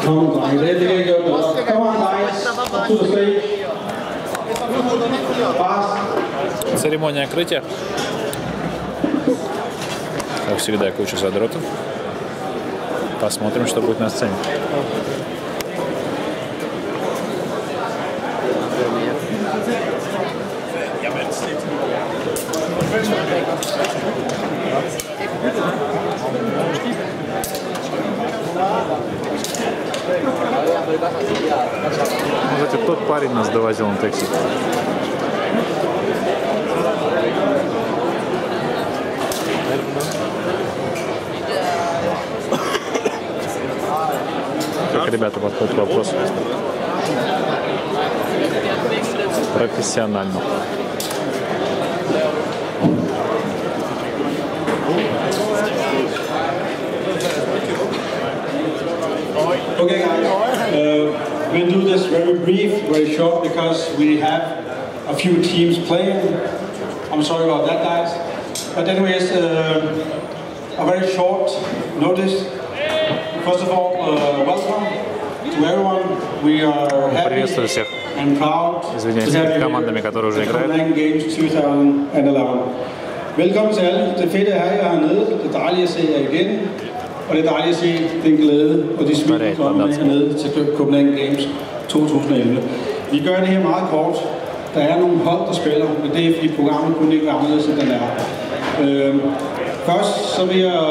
Come on, guys. Come on, guys. Up to the stage. Fast. Церемония открытия. Как всегда, куча задротов. Посмотрим, что будет на сцене. Вот это тот парень нас довозил на такси. Как ребята подходят к вопросу? Профессионально. Okay, guys. We'll do this very brief, very short, because we have a few teams playing. I'm sorry about that, guys. But anyways, a very short notice. First of all, welcome to everyone. We are happy and proud to have you Copenhagen Games 2011. Velkommen til alle. Det fede er her hernede. Det er dejligt at se jer igen. Og det er dejligt at se den glæde og de smil, der kommer med hernede til Copenhagen Games 2011. Vi gør det her meget kort. Der er nogle hold, der spiller, men det er fordi programmet kunne ikke være anderledes, end den er. Først så vil jeg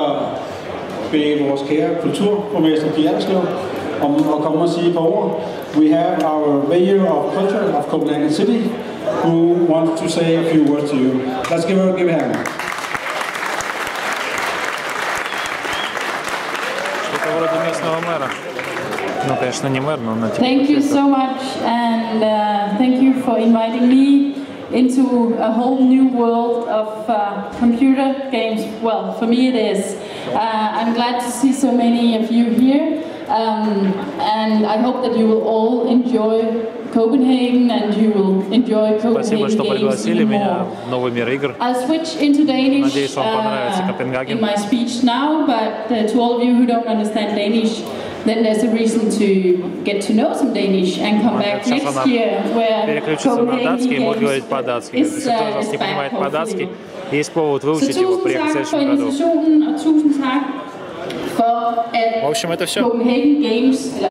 bede vores kære kulturborgmester Pia Allerslev om at komme og sige et par ord. We have our Mayor of Culture of Copenhagen City who wants to say a few words to you. Let's give her a hand. Thank you so much, and thank you for inviting me into a whole new world of computer games. Well, for me it is. I'm glad to see so many of you here, and I hope that you will all enjoy Copenhagen and you will enjoy Copenhagen games even more. I'll switch into Danish in my speech now, but to all of you who don't understand Danish, then there's a reason to get to know some Danish and come back next year where Copenhagen Games is back, hopefully. Så tusind tak for invitationen, og tusind tak for at Copenhagen Games